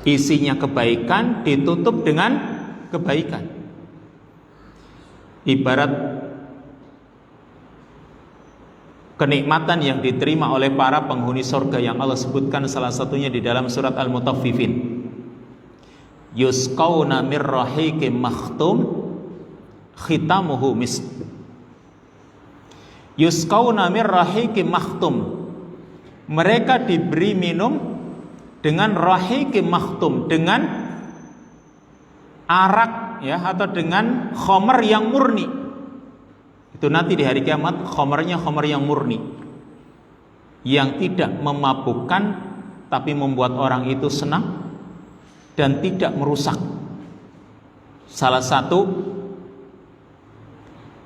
Isinya kebaikan ditutup dengan kebaikan. Ibarat kenikmatan yang diterima oleh para penghuni surga yang Allah sebutkan salah satunya di dalam surat Al-Mutaffifin. Yusqauna mir rahiqim makhtum khitamuhu misk. Yusqauna mir rahiqim makhtum. Mereka diberi minum dengan rahiqim makhtum, dengan arak, ya, atau dengan khamar yang murni. Itu nanti di hari kiamat khamarnya khamar yang murni, yang tidak memabukkan tapi membuat orang itu senang dan tidak merusak. Salah satu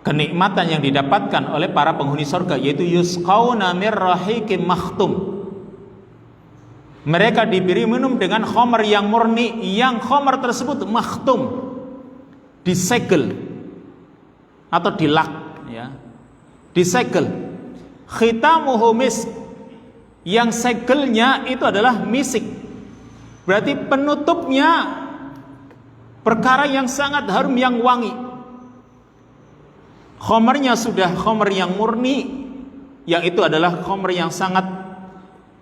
kenikmatan yang didapatkan oleh para penghuni surga yaitu yusqauna mir rahiqim makhtum. Mereka diberi minum dengan khamar yang murni, yang khamar tersebut makhtum, disegel atau dilak, ya, disegel. Khitamuhu misk, yang segelnya itu adalah misik. Berarti penutupnya perkara yang sangat harum, yang wangi. Khamarnya sudah khamar yang murni, yang itu adalah khamar yang sangat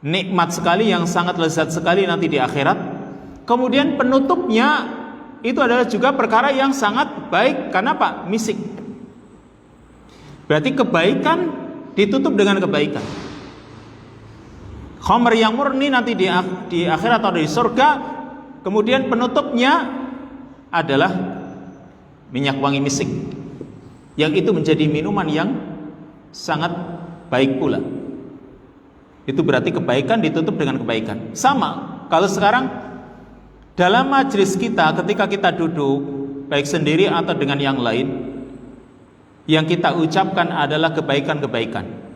nikmat sekali, yang sangat lezat sekali nanti di akhirat. Kemudian penutupnya itu adalah juga perkara yang sangat baik. Karena apa? Misik. Berarti kebaikan ditutup dengan kebaikan. Khamr yang murni nanti di akhirat atau di surga, kemudian penutupnya adalah minyak wangi misik, yang itu menjadi minuman yang sangat baik pula. Itu berarti kebaikan ditutup dengan kebaikan. Sama kalau sekarang dalam majelis kita, ketika kita duduk baik sendiri atau dengan yang lain, yang kita ucapkan adalah kebaikan-kebaikan.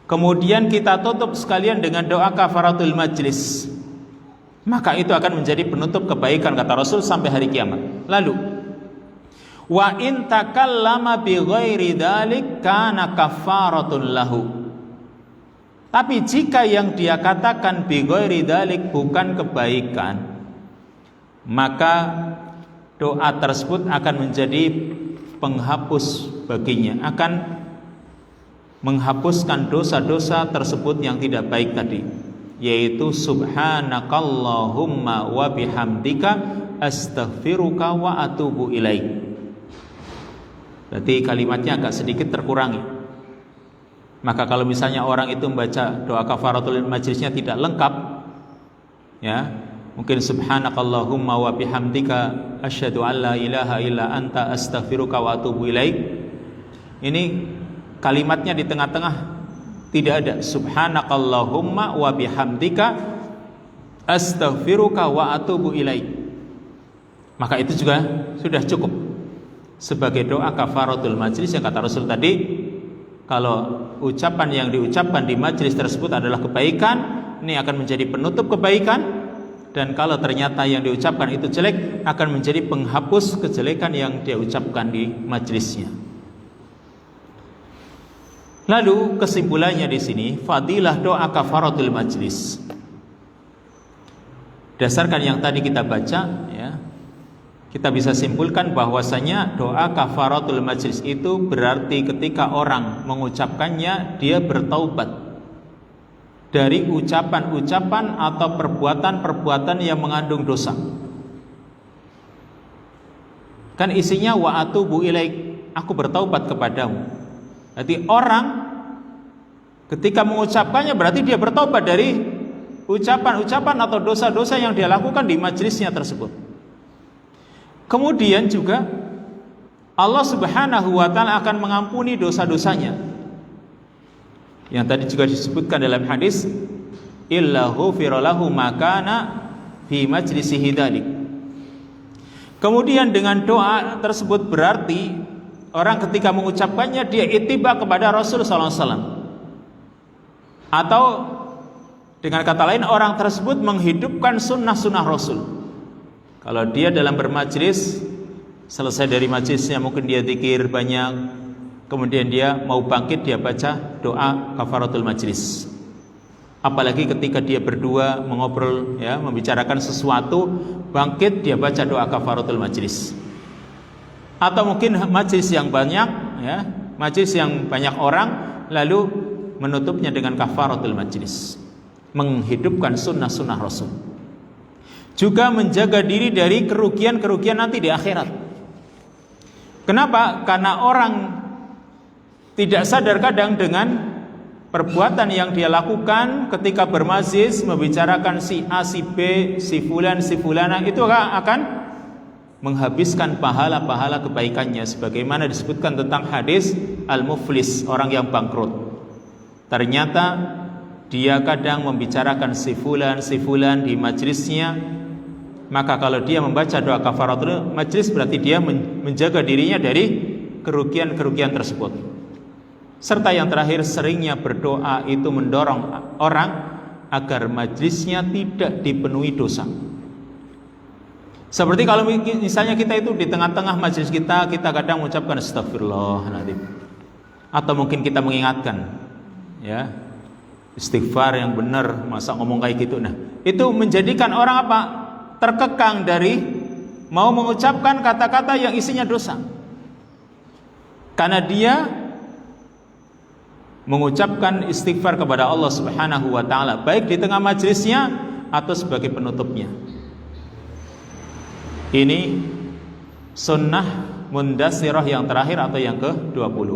Kemudian kita tutup sekalian dengan doa kafaratul majlis, maka itu akan menjadi penutup kebaikan, kata Rasul, sampai hari kiamat. Lalu wa in takallama bi ghairi dzalik kana kafaratun lahu. Tapi jika yang dia katakan bi ghairi dzalik bukan kebaikan, maka doa tersebut akan menjadi penghapus baginya, akan menghapuskan dosa-dosa tersebut yang tidak baik tadi, yaitu subhanakallahumma wa bihamdika astaghfiruka wa atubu ilaik. Berarti kalimatnya agak sedikit terkurangi. Maka kalau misalnya orang itu membaca doa kafaratul majlisnya tidak lengkap, ya, mungkin subhanakallahumma wa bihamdika asyhadu an la ilaha illa anta astaghfiruka wa atubu ilaik. Ini kalimatnya di tengah-tengah Tidak ada subhanakallahumma wa bihamdika astaghfiruka wa atubu ilaik. Maka itu juga sudah cukup sebagai doa kafaratul majlis yang kata Rasul tadi, kalau ucapan yang diucapkan di majlis tersebut adalah kebaikan, ini akan menjadi penutup kebaikan, dan kalau ternyata yang diucapkan itu jelek, akan menjadi penghapus kejelekan yang dia ucapkan di majlisnya. Lalu kesimpulannya di sini, fadilah doa kafaratul majlis. Dasarkan yang tadi kita baca, ya, kita bisa simpulkan bahwasanya doa kafaratul majlis itu berarti ketika orang mengucapkannya, dia bertaubat dari ucapan-ucapan atau perbuatan-perbuatan yang mengandung dosa. Kan isinya wa atubu ilaik, aku bertaubat kepadamu. Jadi orang ketika mengucapkannya berarti dia bertaubat dari ucapan-ucapan atau dosa-dosa yang dia lakukan di majelisnya tersebut. Kemudian juga Allah Subhanahu wa taala akan mengampuni dosa-dosanya. Yang tadi juga disebutkan dalam hadis, illa ghufira lahu ma kana fi majlisihi dzalik. Kemudian dengan doa tersebut berarti orang ketika mengucapkannya dia ittiba kepada Rasul sallallahu alaihi wasallam. Atau dengan kata lain, orang tersebut menghidupkan sunnah-sunnah Rasul. Kalau dia dalam bermajlis, selesai dari majlisnya mungkin dia zikir banyak, kemudian dia mau bangkit, dia baca doa kafaratul majlis. Apalagi ketika dia berdua mengobrol, ya, membicarakan sesuatu, bangkit dia baca doa kafaratul majlis. Atau mungkin majlis yang banyak, ya, majlis yang banyak orang, lalu menutupnya dengan kafaratul majlis, menghidupkan sunnah-sunnah Rasul. Juga menjaga diri dari kerugian-kerugian nanti di akhirat. Kenapa? Karena orang tidak sadar kadang dengan perbuatan yang dia lakukan ketika bermajlis membicarakan si A, si B, si fulan, si fulana, itu akan menghabiskan pahala-pahala kebaikannya, sebagaimana disebutkan tentang hadis al-muflis, orang yang bangkrut. Ternyata dia kadang membicarakan si fulan di majlisnya, maka kalau dia membaca doa kafaratul majlis berarti dia menjaga dirinya dari kerugian-kerugian tersebut. Serta yang terakhir, seringnya berdoa itu mendorong orang agar majlisnya tidak dipenuhi dosa. Seperti kalau misalnya kita itu di tengah-tengah majlis kita kadang mengucapkan astagfirullahaladzim, atau mungkin kita mengingatkan, ya, istighfar yang benar, masa ngomong kayak gitu. Nah, itu menjadikan orang apa? Terkekang dari mau mengucapkan kata-kata yang isinya dosa, karena dia mengucapkan istighfar kepada Allah Subhanahu wa taala baik di tengah majelisnya atau sebagai penutupnya. Ini sunnah mundasirah yang terakhir atau yang ke-20.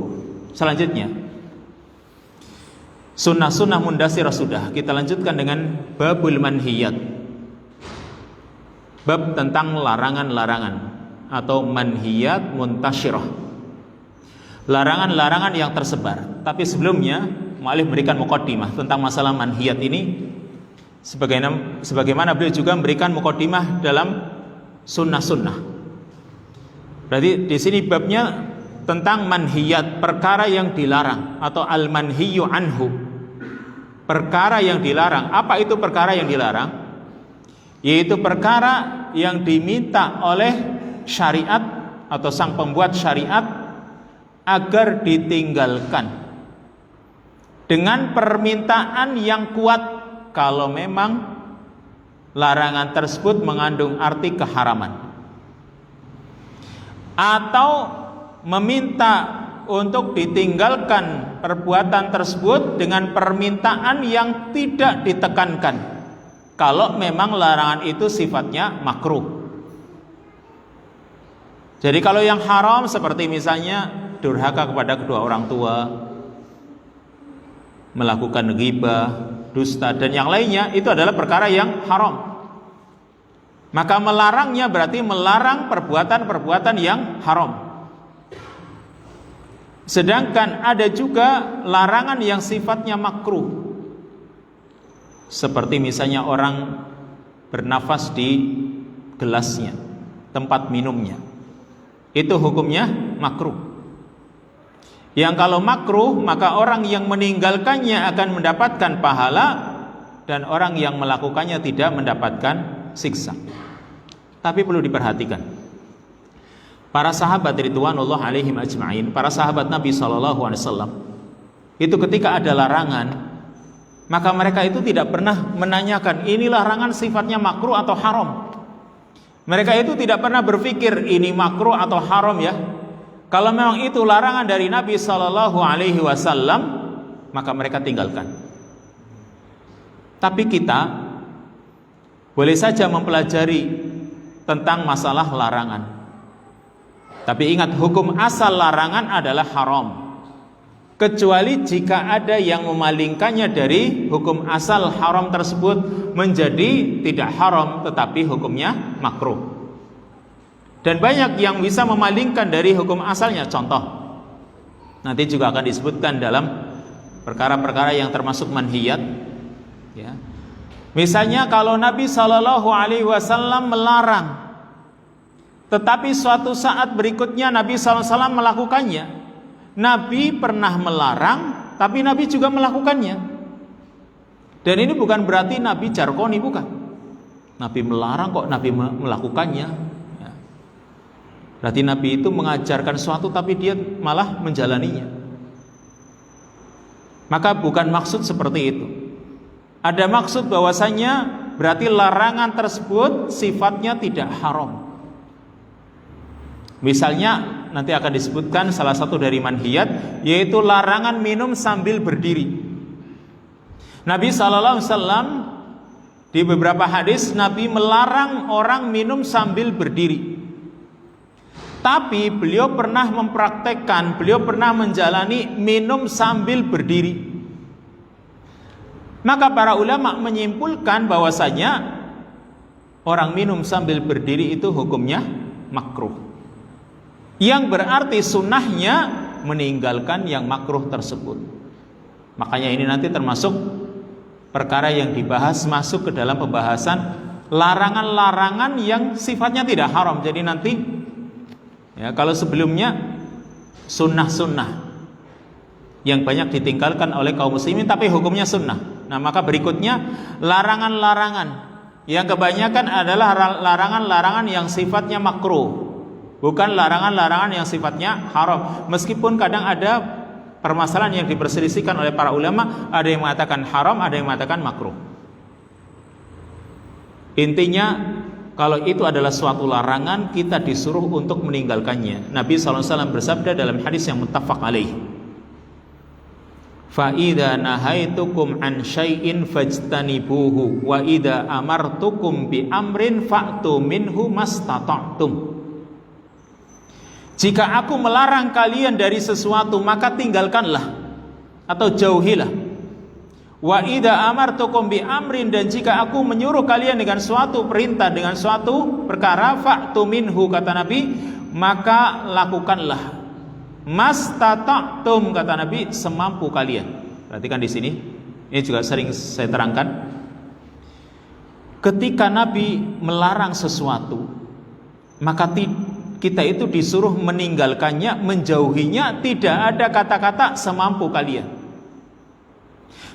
Selanjutnya, sunnah-sunnah mundasirah sudah. Kita lanjutkan dengan babul manhiyat. Bab tentang larangan-larangan atau manhiyat muntasyirah, larangan-larangan yang tersebar. Tapi sebelumnya mu'alif memberikan muqaddimah tentang masalah manhiyat ini, sebagaimana beliau juga memberikan muqaddimah dalam sunnah-sunnah. Berarti di sini babnya tentang manhiyat, perkara yang dilarang, atau al-manhiyu anhu, perkara yang dilarang. Apa itu perkara yang dilarang? Yaitu perkara yang diminta oleh syariat atau sang pembuat syariat agar ditinggalkan dengan permintaan yang kuat kalau memang larangan tersebut mengandung arti keharaman, atau meminta untuk ditinggalkan perbuatan tersebut dengan permintaan yang tidak ditekankan kalau memang larangan itu sifatnya makruh. Jadi kalau yang haram seperti misalnya durhaka kepada kedua orang tua, melakukan ghibah, dusta, dan yang lainnya, itu adalah perkara yang haram. Maka melarangnya berarti melarang perbuatan-perbuatan yang haram. Sedangkan ada juga larangan yang sifatnya makruh, seperti misalnya orang bernafas di gelasnya, tempat minumnya, itu hukumnya makruh. Yang kalau makruh, maka orang yang meninggalkannya akan mendapatkan pahala, dan orang yang melakukannya tidak mendapatkan siksa. Tapi perlu diperhatikan, para sahabat ridwanullah alaihim ajma'in, para sahabat Nabi SAW, itu ketika ada larangan, maka mereka itu tidak pernah menanyakan ini larangan sifatnya makruh atau haram. Mereka itu tidak pernah berpikir ini makruh atau haram ya. Kalau memang itu larangan dari Nabi SAW, maka mereka tinggalkan. Tapi kita boleh saja mempelajari tentang masalah larangan. Tapi ingat, hukum asal larangan adalah haram, kecuali jika ada yang memalingkannya dari hukum asal haram tersebut menjadi tidak haram tetapi hukumnya makruh. Dan banyak yang bisa memalingkan dari hukum asalnya. Contoh, nanti juga akan disebutkan dalam perkara-perkara yang termasuk manhiyat ya. Misalnya kalau Nabi SAW melarang, tetapi suatu saat berikutnya Nabi SAW melakukannya. Nabi pernah melarang, tapi Nabi juga melakukannya. Dan ini bukan berarti Nabi jarkoni, bukan. Nabi melarang kok Nabi melakukannya ya. Berarti Nabi itu mengajarkan sesuatu tapi dia malah menjalaninya. Maka bukan maksud seperti itu. Ada maksud bahwasanya berarti larangan tersebut sifatnya tidak haram. Misalnya nanti akan disebutkan salah satu dari manhiyat, yaitu larangan minum sambil berdiri. Nabi SAW di beberapa hadis Nabi melarang orang minum sambil berdiri. Tapi beliau pernah mempraktekkan, beliau pernah menjalani minum sambil berdiri. Maka para ulama menyimpulkan bahwasanya orang minum sambil berdiri itu hukumnya makruh, yang berarti sunnahnya meninggalkan yang makruh tersebut. Makanya ini nanti termasuk perkara yang dibahas masuk ke dalam pembahasan larangan-larangan yang sifatnya tidak haram. Jadi nanti ya, kalau sebelumnya sunnah-sunnah yang banyak ditinggalkan oleh kaum muslimin tapi hukumnya sunnah. Nah maka berikutnya larangan-larangan yang kebanyakan adalah larangan-larangan yang sifatnya makruh, bukan larangan-larangan yang sifatnya haram. Meskipun kadang ada permasalahan yang diperselisihkan oleh para ulama, ada yang mengatakan haram, ada yang mengatakan makruh. Intinya kalau itu adalah suatu larangan, kita disuruh untuk meninggalkannya. Nabi SAW bersabda dalam hadis yang muttafaq alaih, fa idza nahaitukum an syai'in fajtanibuhu wa idza amartukum bi amrin fa'tu minhu mastata'tum. Jika aku melarang kalian dari sesuatu, maka tinggalkanlah atau jauhilah. Wa idza amartukum bi amrin, dan jika aku menyuruh kalian dengan suatu perintah, dengan suatu perkara, fa'tu minhu, kata Nabi, maka lakukanlah. Mastata'tum, kata Nabi, semampu kalian. Perhatikan di sini, ini juga sering saya terangkan. Ketika Nabi melarang sesuatu, maka kita itu disuruh meninggalkannya, menjauhinya, tidak ada kata-kata semampu kalian.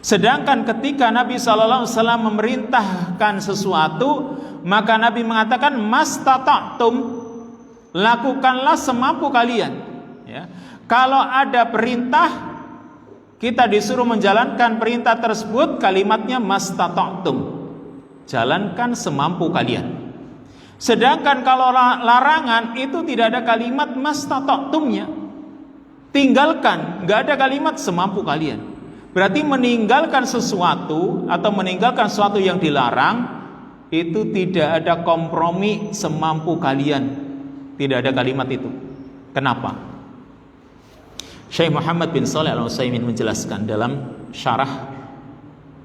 Sedangkan ketika Nabi SAW memerintahkan sesuatu, maka Nabi mengatakan mastata'tum, lakukanlah semampu kalian ya. Kalau ada perintah, kita disuruh menjalankan perintah tersebut, kalimatnya mastata'tum, jalankan semampu kalian. Sedangkan kalau larangan itu tidak ada kalimat mastata'tumnya, tinggalkan, nggak ada kalimat semampu kalian. Berarti meninggalkan sesuatu atau meninggalkan sesuatu yang dilarang itu tidak ada kompromi semampu kalian, tidak ada kalimat itu. Kenapa? Syekh Muhammad bin Shalih Al-Utsaimin menjelaskan dalam syarah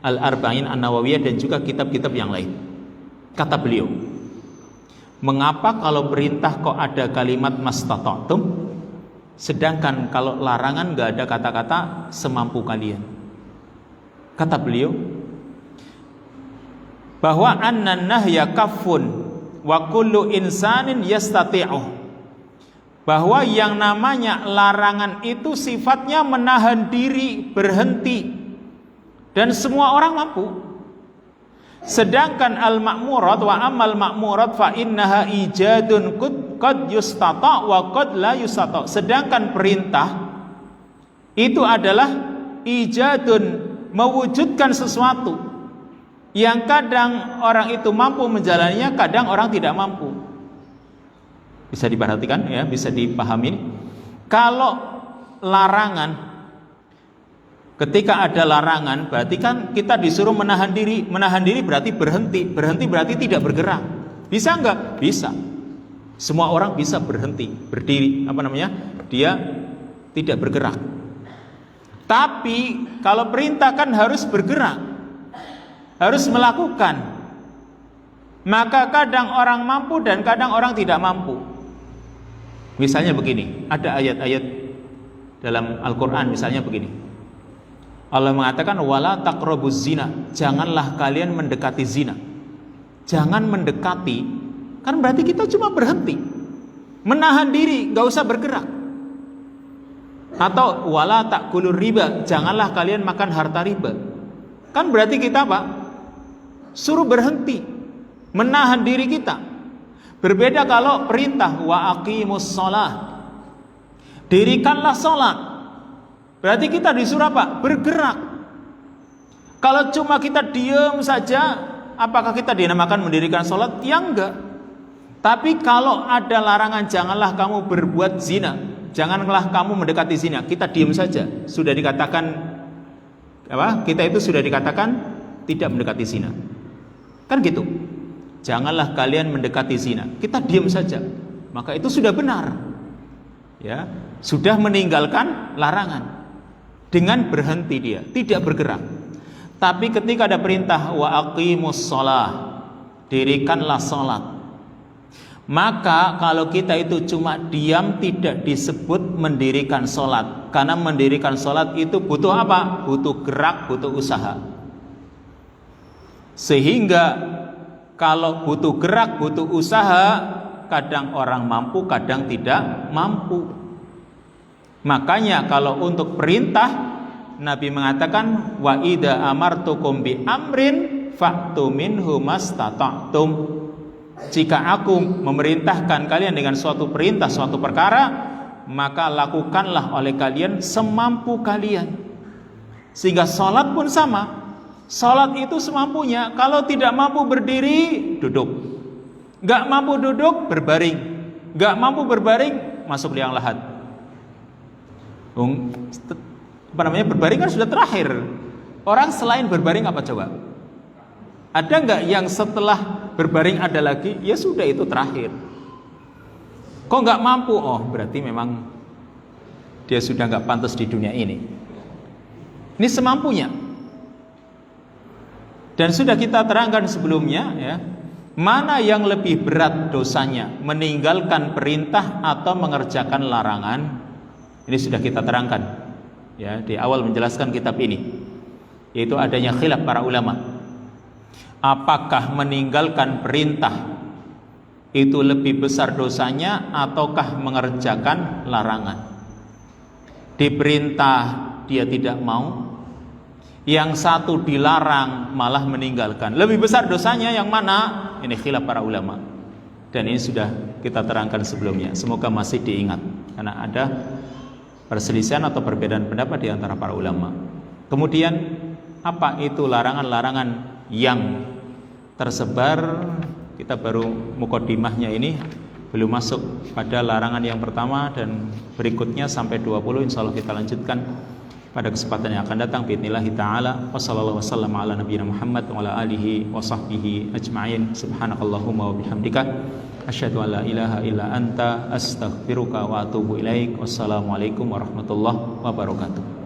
Al-Arba'in An-Nawawiyah dan juga kitab-kitab yang lain. Kata beliau, mengapa kalau perintah kok ada kalimat mastata'tum? Sedangkan kalau larangan nggak ada kata-kata semampu kalian. Kata beliau bahwa annan nahya kaffun wa kullu insanin yastati'u, bahwa yang namanya larangan itu sifatnya menahan diri, berhenti, dan semua orang mampu. Sedangkan al-ma'murat wa amal ma'murat fa innaha ijadun qad yustata wa qad la yustata. Sedangkan perintah itu adalah ijadun, mewujudkan sesuatu yang kadang orang itu mampu menjalaninya, kadang orang tidak mampu. Bisa diperhatikan ya, bisa dipahami. Kalau larangan, ketika ada larangan berarti kan kita disuruh menahan diri. Menahan diri berarti berhenti. Berhenti berarti tidak bergerak. Bisa enggak? Bisa. Semua orang bisa berhenti, berdiri, dia tidak bergerak. Tapi kalau perintah kan harus bergerak, harus melakukan. Maka kadang orang mampu dan kadang orang tidak mampu. Misalnya begini, ada ayat-ayat dalam Al-Quran misalnya begini. Allah mengatakan wala taqrabuz zina, janganlah kalian mendekati zina. Jangan mendekati, kan berarti kita cuma berhenti, menahan diri, gak usah bergerak. Atau wala ta'kulur riba, janganlah kalian makan harta riba. Kan berarti kita apa? Suruh berhenti, menahan diri kita. Berbeda kalau perintah wa aqimus shalah, dirikanlah salat. Berarti kita disuruh apa? Bergerak. Kalau cuma kita diam saja, apakah kita dinamakan mendirikan salat? Ya enggak. Tapi kalau ada larangan janganlah kamu berbuat zina, janganlah kamu mendekati zina, kita diam saja, sudah dikatakan apa? Kita itu sudah dikatakan tidak mendekati zina. Kan gitu. Janganlah kalian mendekati zina. Kita diam saja, maka itu sudah benar. Ya, sudah meninggalkan larangan. Dengan berhenti dia, tidak bergerak. Tapi ketika ada perintah wa aqimus shalah, dirikanlah salat. Maka kalau kita itu cuma diam tidak disebut mendirikan salat. Karena mendirikan salat itu butuh apa? Butuh gerak, butuh usaha. Sehingga kalau butuh gerak, butuh usaha, kadang orang mampu, kadang tidak mampu. Makanya kalau untuk perintah, Nabi mengatakan wa idza amartukum bi amrin fa'tu minhu mastata'tum. Jika aku memerintahkan kalian dengan suatu perintah, suatu perkara, maka lakukanlah oleh kalian semampu kalian. Sehingga salat pun sama. Salat itu semampunya. Kalau tidak mampu berdiri, duduk. Gak mampu duduk, berbaring. Gak mampu berbaring, masuk liang lahat. Berbaring kan sudah terakhir. Orang selain berbaring apa coba? Ada nggak yang setelah berbaring ada lagi? Ya sudah, itu terakhir. Kok nggak mampu? Oh berarti memang dia sudah nggak pantas di dunia ini. Ini semampunya. Dan sudah kita terangkan sebelumnya ya, mana yang lebih berat dosanya, meninggalkan perintah atau mengerjakan larangan? Ini sudah kita terangkan ya di awal menjelaskan kitab ini, yaitu adanya khilaf para ulama. Apakah meninggalkan perintah itu lebih besar dosanya ataukah mengerjakan larangan? Diperintah dia tidak mau, yang satu dilarang malah meninggalkan. Lebih besar dosanya yang mana? Ini khilaf para ulama. Dan ini sudah kita terangkan sebelumnya. Semoga masih diingat karena ada perselisihan atau perbedaan pendapat di antara para ulama. Kemudian apa itu larangan-larangan yang tersebar? Kita baru mukadimahnya ini, belum masuk pada larangan yang pertama, dan berikutnya sampai 20 insyaallah kita lanjutkan pada kesempatan yang akan datang biidznillah taala. Wassallallahu wasallam ala nabiyina Muhammad wa ala alihi wa sahbihi ajma'in. Subhanakallahumma wa bihamdika asyhadu an la ilaha illa anta astaghfiruka wa atubu ilaik. Wassalamualaikum warahmatullahi wabarakatuh.